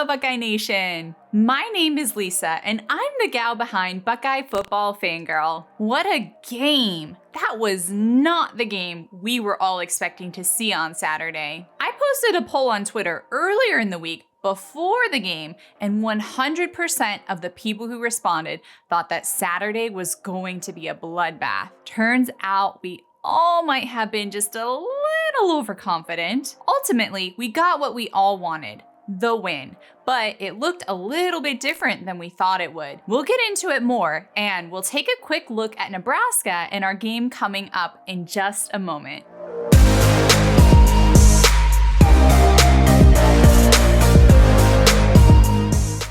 Aloha, Buckeye Nation! My name is Lisa, and I'm the gal behind Buckeye Football Fangirl. What a game! That was not the game we were all expecting to see on Saturday. I posted a poll on Twitter earlier in the week before the game, and 100% of the people who responded thought that Saturday was going to be a bloodbath. Turns out we all might have been just a little overconfident. Ultimately, we got what we all wanted, the win, but it looked a little bit different than we thought it would. We'll get into it more, and we'll take a quick look at Nebraska and our game coming up in just a moment.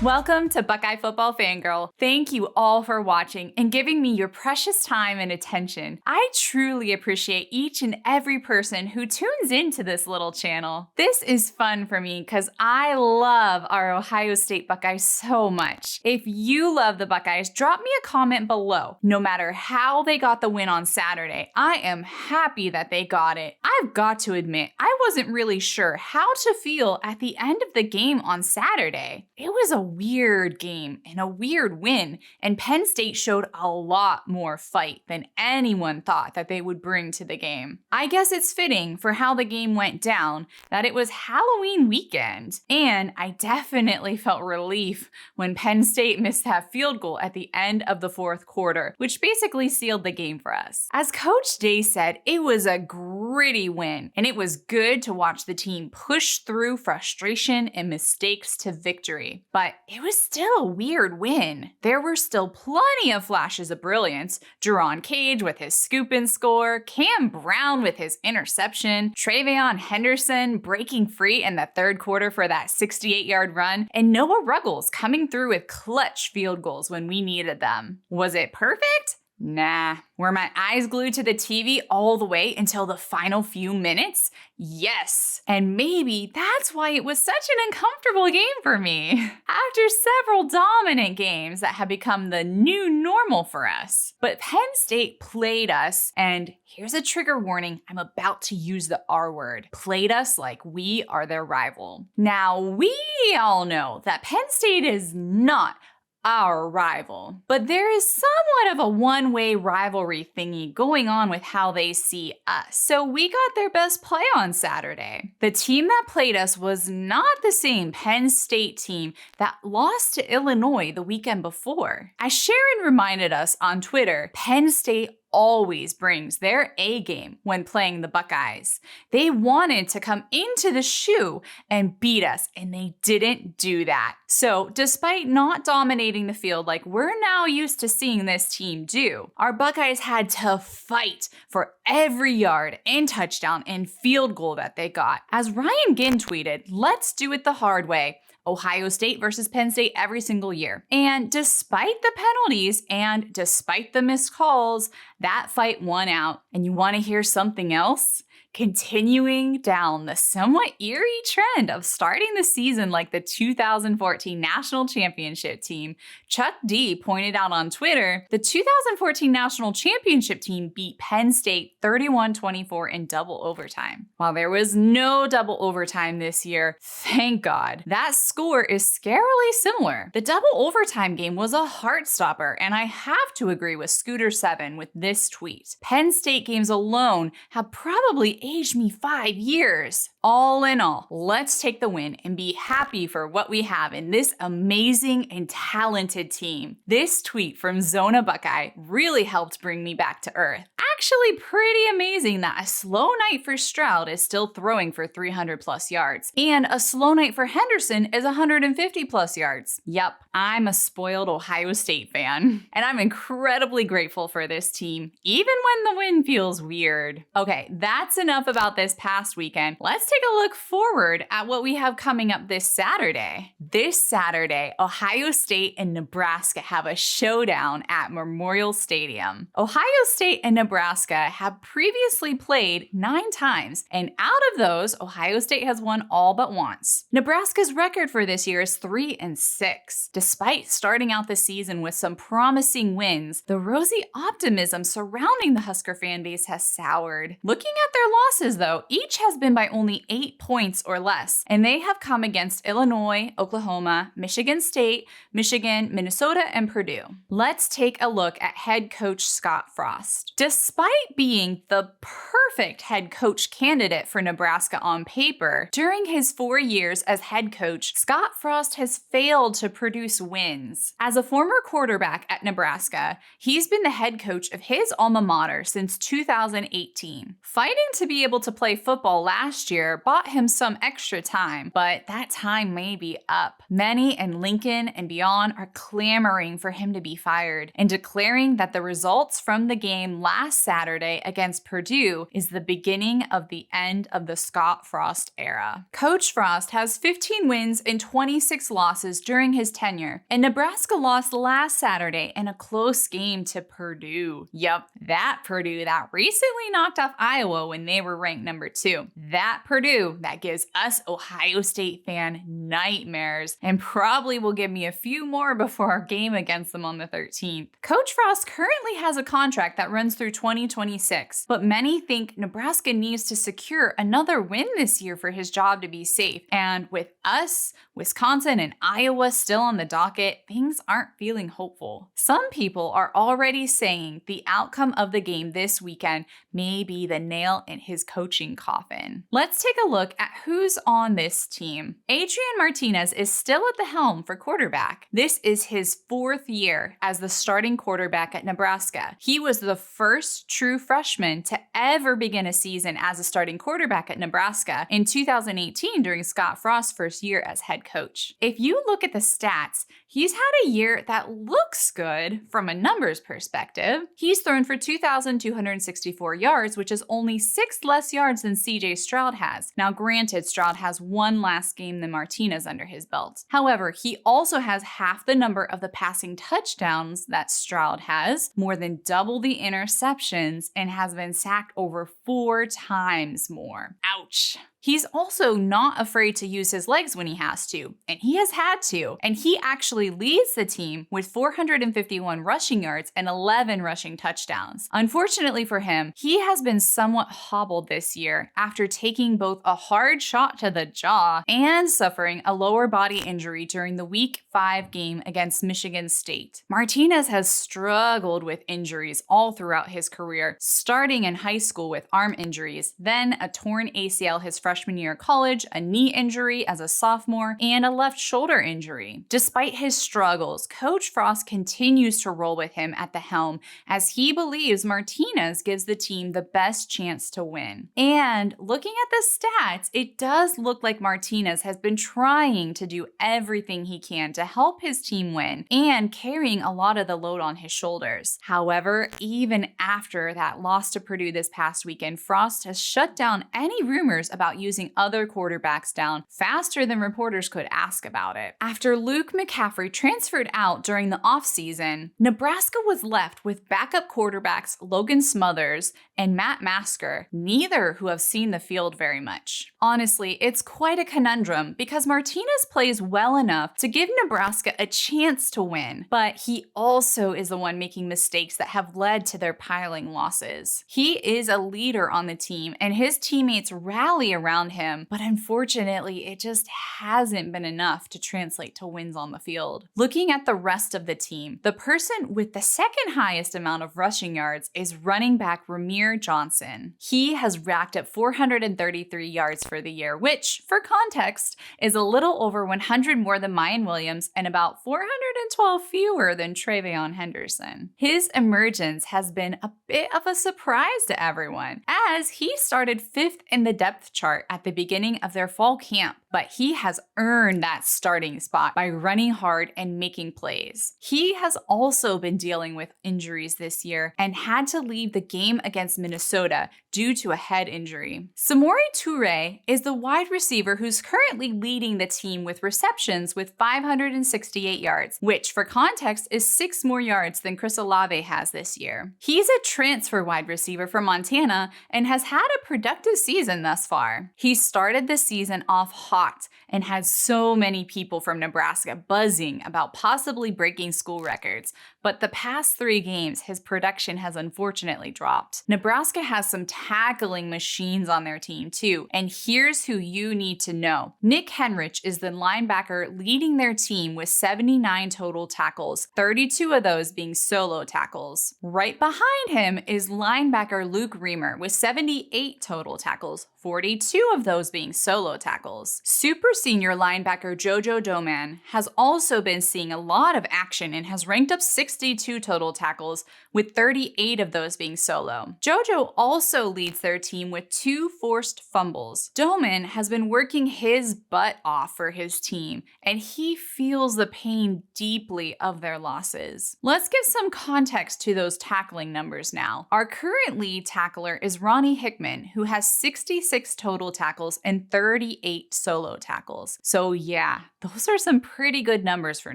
Welcome to Buckeye Football Fangirl. Thank you all for watching and giving me your precious time and attention. I truly appreciate each and every person who tunes into this little channel. This is fun for me because I love our Ohio State Buckeyes so much. If you love the Buckeyes, drop me a comment below. No matter how they got the win on Saturday, I am happy that they got it. I've got to admit, I wasn't really sure how to feel at the end of the game on Saturday. It was a weird game and a weird win, and Penn State showed a lot more fight than anyone thought that they would bring to the game. I guess it's fitting for how the game went down that it was Halloween weekend, and I definitely felt relief when Penn State missed that field goal at the end of the fourth quarter, which basically sealed the game for us. As Coach Day said, it was a gritty win, and it was good to watch the team push through frustration and mistakes to victory. But it was still a weird win. There were still plenty of flashes of brilliance. Jerron Cage with his scoop and score, Cam Brown with his interception, TreVeyon Henderson breaking free in the third quarter for that 68-yard run, and Noah Ruggles coming through with clutch field goals when we needed them. Was it perfect? Nah. Were my eyes glued to the TV all the way until the final few minutes? Yes. And maybe that's why it was such an uncomfortable game for me. After several dominant games that had become the new normal for us. But Penn State played us, and here's a trigger warning, I'm about to use the R word, played us like we are their rival. Now, we all know that Penn State is not our rival, but there is somewhat of a one-way rivalry thingy going on with how they see us. So we got their best play on Saturday. The team that played us was not the same Penn State team that lost to Illinois the weekend before. As Sharon reminded us on Twitter, Penn State always brings their A game when playing the Buckeyes. They wanted to come into the shoe and beat us, and they didn't do that. So despite not dominating the field like we're now used to seeing this team do, our Buckeyes had to fight for every yard and touchdown and field goal that they got. As Ryan Ginn tweeted, "Let's do it the hard way. Ohio State versus Penn State every single year." And despite the penalties and despite the missed calls, that fight won out. And you want to hear something else? Continuing down the somewhat eerie trend of starting the season like the 2014 National Championship team, Chuck D pointed out on Twitter, the 2014 National Championship team beat Penn State 31-24 in double overtime. While there was no double overtime this year, thank God, that score is scarily similar. The double overtime game was a heart stopper, and I have to agree with Scooter7 with this tweet. Penn State games alone have probably aged me 5 years. All in all, let's take the win and be happy for what we have in this amazing and talented team. This tweet from Zona Buckeye really helped bring me back to earth. Actually pretty amazing that a slow night for Stroud is still throwing for 300 plus yards, and a slow night for Henderson is 150 plus yards. Yep, I'm a spoiled Ohio State fan, and I'm incredibly grateful for this team, even when the win feels weird. Okay, that's enough about this past weekend. Let's take a look forward at what we have coming up this Saturday. This Saturday, Ohio State and Nebraska have a showdown at Memorial Stadium. Ohio State and Nebraska Nebraska have previously played 9 times, and out of those, Ohio State has won all but once. Nebraska's record for this year is 3-6. Despite starting out the season with some promising wins, the rosy optimism surrounding the Husker fan base has soured. Looking at their losses, though, each has been by only 8 points or less, and they have come against Illinois, Oklahoma, Michigan State, Michigan, Minnesota, and Purdue. Let's take a look at head coach Scott Frost. Despite being the perfect head coach candidate for Nebraska on paper, during his 4 years as head coach, Scott Frost has failed to produce wins. As a former quarterback at Nebraska, he's been the head coach of his alma mater since 2018. Fighting to be able to play football last year bought him some extra time, but that time may be up. Many in Lincoln and beyond are clamoring for him to be fired and declaring that the results from the game last Saturday against Purdue is the beginning of the end of the Scott Frost era. Coach Frost has 15 wins and 26 losses during his tenure, and Nebraska lost last Saturday in a close game to Purdue. Yup, that Purdue that recently knocked off Iowa when they were ranked number 2. That Purdue that gives us Ohio State fan nightmares and probably will give me a few more before our game against them on the 13th. Coach Frost currently has a contract that runs through 2026, but many think Nebraska needs to secure another win this year for his job to be safe. And with us, Wisconsin, and Iowa still on the docket, things aren't feeling hopeful. Some people are already saying the outcome of the game this weekend may be the nail in his coaching coffin. Let's take a look at who's on this team. Adrian Martinez is still at the helm for quarterback. This is his 4th year as the starting quarterback at Nebraska. He was the first true freshman to ever begin a season as a starting quarterback at Nebraska in 2018 during Scott Frost's first year as head coach. If you look at the stats, he's had a year that looks good from a numbers perspective. He's thrown for 2,264 yards, which is only 6 less yards than CJ Stroud has. Now granted, Stroud has one less game than Martinez under his belt. However, he also has half the number of the passing touchdowns that Stroud has, more than double the interceptions, and has been sacked over 4 times more. Ouch. He's also not afraid to use his legs when he has to, and he has had to, and he actually leads the team with 451 rushing yards and 11 rushing touchdowns. Unfortunately for him, he has been somewhat hobbled this year after taking both a hard shot to the jaw and suffering a lower body injury during the Week 5 game against Michigan State. Martinez has struggled with injuries all throughout his career, starting in high school with arm injuries, then a torn ACL his freshman year of college, a knee injury as a sophomore, and a left shoulder injury. Despite his struggles, Coach Frost continues to roll with him at the helm as he believes Martinez gives the team the best chance to win. And looking at the stats, it does look like Martinez has been trying to do everything he can to help his team win and carrying a lot of the load on his shoulders. However, even after that loss to Purdue this past weekend, Frost has shut down any rumors about using other quarterbacks down faster than reporters could ask about it. After Luke McCaffrey transferred out during the offseason, Nebraska was left with backup quarterbacks Logan Smothers and Matt Masker, neither who have seen the field very much. Honestly, it's quite a conundrum because Martinez plays well enough to give Nebraska a chance to win, but he also is the one making mistakes that have led to their piling losses. He is a leader on the team and his teammates rally around him, but unfortunately, it just hasn't been enough to translate to wins on the field. Looking at the rest of the team, the person with the second highest amount of rushing yards is running back Ramir Johnson. He has racked up 433 yards for the year, which, for context, is a little over 100 more than Mayan Williams and about 412 fewer than TreVeyon Henderson. His emergence has been a bit of a surprise to everyone, as he started 5th in the depth chart start at the beginning of their fall camp, but he has earned that starting spot by running hard and making plays. He has also been dealing with injuries this year and had to leave the game against Minnesota due to a head injury. Samori Toure is the wide receiver who's currently leading the team with receptions with 568 yards, which for context is 6 more yards than Chris Olave has this year. He's a transfer wide receiver from Montana and has had a productive season thus far. He started the season off hot and had so many people from Nebraska buzzing about possibly breaking school records, but the past 3 games his production has unfortunately dropped. Nebraska has some tackling machines on their team too, and here's who you need to know. Nick Henrich is the linebacker leading their team with 79 total tackles, 32 of those being solo tackles. Right behind him is linebacker Luke Reamer with 78 total tackles, 42 of those being solo tackles. Super senior linebacker Jojo Doman has also been seeing a lot of action and has ranked up 62 total tackles, with 38 of those being solo. Jojo also leads their team with 2 forced fumbles. Doman has been working his butt off for his team, and he feels the pain deeply of their losses. Let's give some context to those tackling numbers now. Our current lead tackler is Ronnie Hickman, who has 66 total tackles and 38 solo tackles. So yeah, those are some pretty good numbers for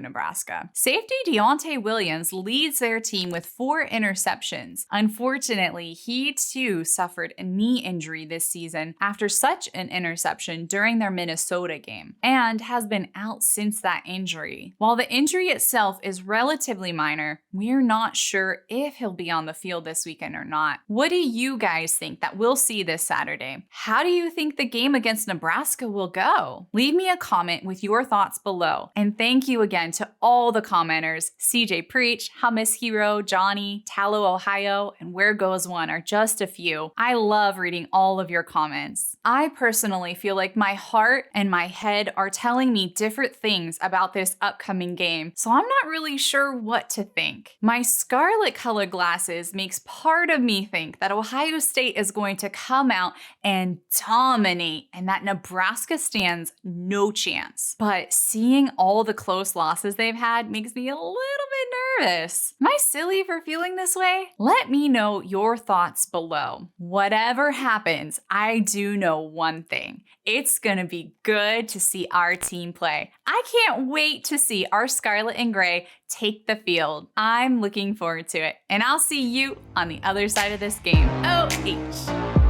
Nebraska. Safety Deontay Williams leads their team with 4 interceptions. Unfortunately, he too suffered a knee injury this season after such an interception during their Minnesota game, and has been out since that injury. While the injury itself is relatively minor, we're not sure if he'll be on the field this weekend or not. What do you guys think that we'll see this Saturday? How do you think the game against Nebraska will go? Leave me a comment with your thoughts below. And thank you again to all the commenters. CJ Preach, Hummus Hero, Johnny, Tallow Ohio, and Where Goes One are just a few. I love reading all of your comments. I personally feel like my heart and my head are telling me different things about this upcoming game, so I'm not really sure what to think. My scarlet colored glasses makes part of me think that Ohio State is going to come out and dominate and that Nebraska stands no chance. But seeing all the close losses they've had makes me a little bit nervous. Am I silly for feeling this way? Let me know your thoughts below. Whatever happens, I do know one thing. It's gonna be good to see our team play. I can't wait to see our Scarlet and Gray take the field. I'm looking forward to it, and I'll see you on the other side of this game. OH!